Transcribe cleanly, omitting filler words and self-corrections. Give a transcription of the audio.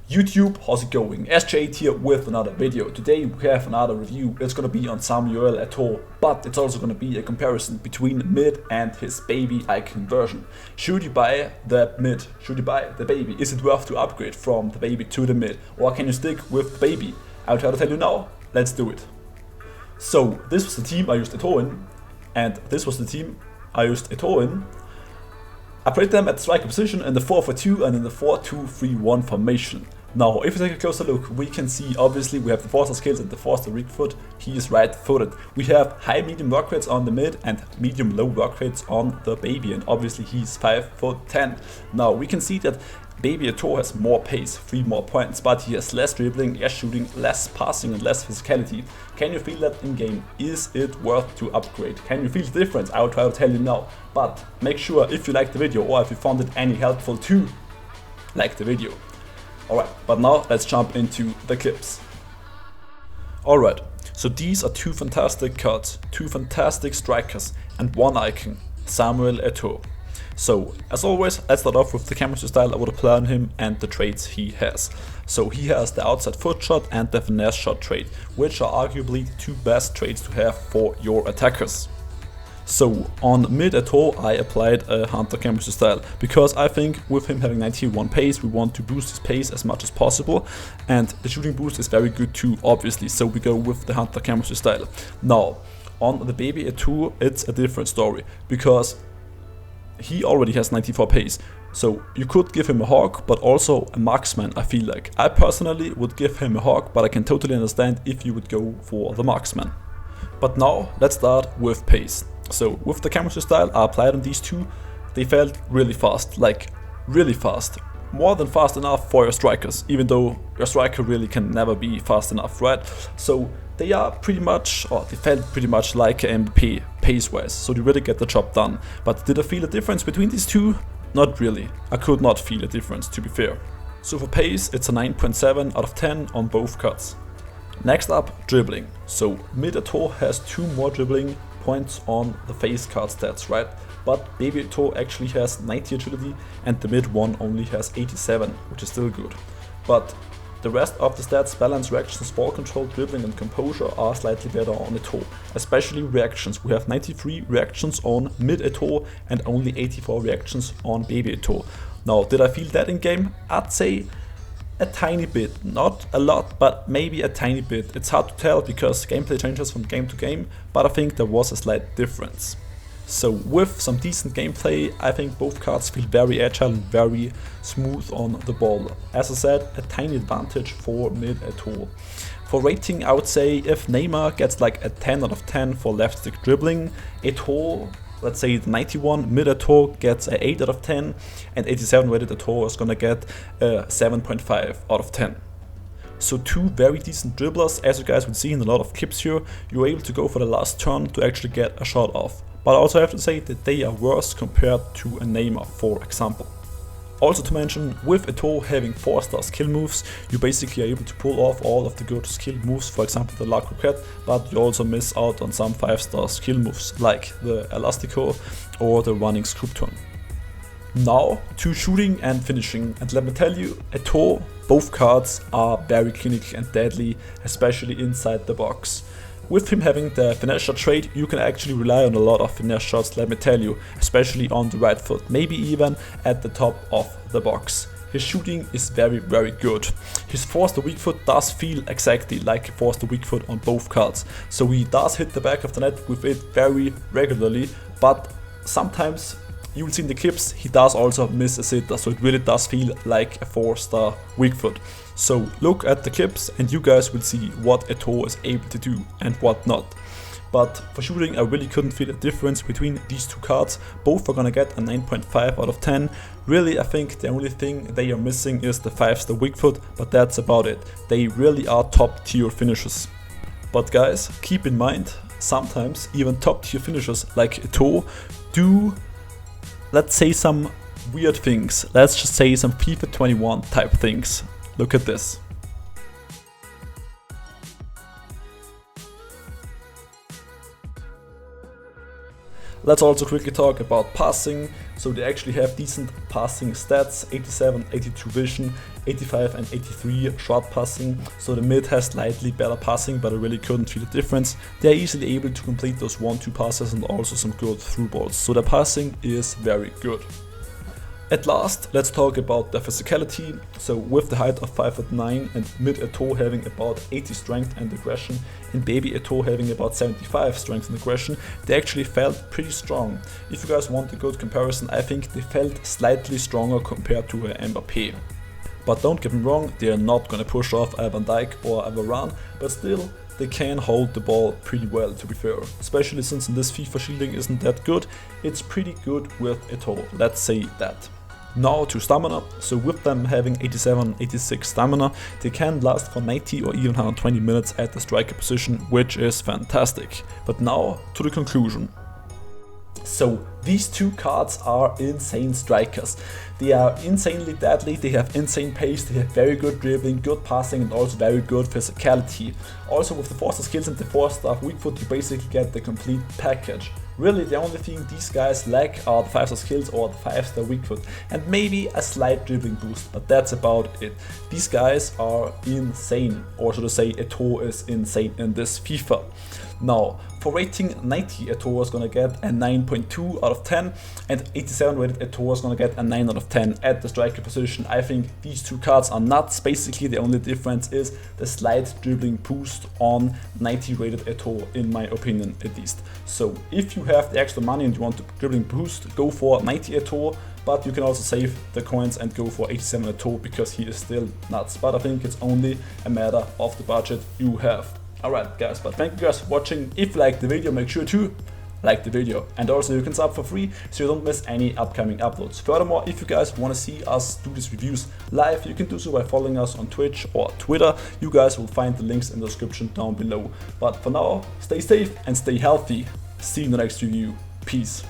YouTube, how's it going? SJ8 here with another video. Today we have another review. It's gonna be on Samuel Eto'O, but it's also gonna be a comparison between mid and his baby icon version. Should you buy the mid? Should you buy the baby? Is it worth to upgrade from the baby to the mid? Or can you stick with the baby? I'll try to tell you now. Let's do it. So this was the team I used Eto'O in, and this was the team I used Eto'O in. I played them at the striker position in the 4-4-2 and in the 4-2-3-1 formation. Now, if we take a closer look, we can see obviously we have the Forster skills and the Forster weak foot. He is right-footed. We have high medium work rates on the mid and medium low work rates on the baby, and obviously he's 5'10". Now we can see that baby Eto'O has more pace, 3 more points, but he has less dribbling, less shooting, less passing and less physicality. Can you feel that in game? Is it worth to upgrade? Can you feel the difference? I will try to tell you now, but make sure if you liked the video or if you found it any helpful to like the video. Alright, but now let's jump into the clips. Alright, so these are two fantastic cards, two fantastic strikers and one icon, Samuel Eto'O. So, as always, let's start off with the chemistry style I would apply on him and the traits he has. So he has the outside foot shot and the finesse shot trait, which are arguably the two best traits to have for your attackers. So on mid Eto'O I applied a hunter chemistry style, because I think with him having 91 pace we want to boost his pace as much as possible, and the shooting boost is very good too obviously, so we go with the hunter chemistry style. Now on the baby Eto'O it's a different story, because he already has 94 pace, so you could give him a hawk but also a marksman. I feel like I personally would give him a hawk, but I can totally understand if you would go for the marksman. But now let's start with pace. So with the chemistry style I applied on these two, they felt really fast, like really fast. More than fast enough for your strikers, even though your striker really can never be fast enough, right? So they are pretty much, or they felt pretty much like an MVP pace-wise, so they really get the job done. But did I feel a difference between these two? Not really. I could not feel a difference, to be fair. So for pace it's a 9.7 out of 10 on both cards. Next up, dribbling. So mid Eto'O has 2 more dribbling points on the face card stats, right? But baby Eto'O actually has 90 agility and the mid one only has 87, which is still good. But the rest of the stats, balance, reactions, ball control, dribbling and composure are slightly better on Eto'O, especially reactions. We have 93 reactions on mid Eto'O and only 84 reactions on baby Eto'O. Now, did I feel that in game? I'd say a tiny bit, not a lot, but maybe a tiny bit. It's hard to tell because gameplay changes from game to game, but I think there was a slight difference. So with some decent gameplay, I think both cards feel very agile and very smooth on the ball. As I said, a tiny advantage for mid Eto'O. For rating, I would say if Neymar gets like a 10 out of 10 for left stick dribbling, Eto'O, let's say the 91 mid Eto'O gets a 8 out of 10, and 87 rated Eto'O is gonna get a 7.5 out of 10. So two very decent dribblers, as you guys would see in a lot of clips here. You're able to go for the last turn to actually get a shot off. But I also have to say that they are worse compared to a Neymar, for example. Also to mention, with Eto'O having 4-star skill moves, you basically are able to pull off all of the good skill moves, for example the La Croquette, but you also miss out on some 5-star skill moves, like the Elastico or the running scoop turn. Now to shooting and finishing, and let me tell you, Eto'O, both cards are very clinical and deadly, especially inside the box. With him having the finesse shot trait, you can actually rely on a lot of finesse shots, let me tell you, especially on the right foot, maybe even at the top of the box. His shooting is very good. His Forster weak foot does feel exactly like a Forster weak foot on both cards, so he does hit the back of the net with it very regularly, but sometimes you will see in the clips he does also miss a sitter, so it really does feel like a 4-star weak foot. So look at the clips and you guys will see what Eto'O is able to do and what not. But for shooting I really couldn't feel a difference between these two cards. Both are gonna get a 9.5 out of 10. Really I think the only thing they are missing is the 5-star weak foot, but that's about it. They really are top tier finishers. But guys, keep in mind, sometimes even top tier finishers like Eto'O do, let's say, some weird things. Let's just say some FIFA 21 type things. Look at this. Let's also quickly talk about passing. so they actually have decent passing stats, 87, 82 vision, 85 and 83 short passing, so the mid has slightly better passing, but I really couldn't feel the difference. They are easily able to complete those 1-2 passes and also some good through balls, so their passing is very good. At last, let's talk about their physicality. So with the height of 5'9" and mid Eto'O having about 80 strength and aggression and baby Eto'O having about 75 strength and aggression, they actually felt pretty strong. If you guys want a good comparison, I think they felt slightly stronger compared to Mbappé. But don't get me wrong, they are not gonna push off a Van Dijk or a Varane, but still, they can hold the ball pretty well, to be fair. Especially since in this FIFA shielding isn't that good, it's pretty good with Eto'O, let's say that. Now to stamina, so with them having 87, 86 stamina, they can last for 90 or even 120 minutes at the striker position, which is fantastic. But now to the conclusion. So these two cards are insane strikers. They are insanely deadly, they have insane pace, they have very good dribbling, good passing and also very good physicality. Also with the 4-star skills and the 4-star weak foot, you basically get the complete package. Really the only thing these guys lack are the 5-star skills or the 5-star weak foot and maybe a slight dribbling boost, but that's about it. These guys are insane, or should I say Eto'O is insane in this FIFA. Now, for rating 90, Eto'O is gonna get a 9.2 out of 10, and 87 rated Eto'O is gonna get a 9 out of 10 at the striker position. I think these two cards are nuts. Basically, the only difference is the slight dribbling boost on 90 rated Eto'O, in my opinion at least. So, if you have the extra money and you want the dribbling boost, go for 90 Eto'O, but you can also save the coins and go for 87 Eto'O because he is still nuts. But I think it's only a matter of the budget you have. Alright guys, but thank you guys for watching. If you liked the video, make sure to like the video, and also you can sub for free so you don't miss any upcoming uploads. Furthermore, if you guys want to see us do these reviews live, you can do so by following us on Twitch or Twitter. You guys will find the links in the description down below. But for now, stay safe and stay healthy. See you in the next review. Peace.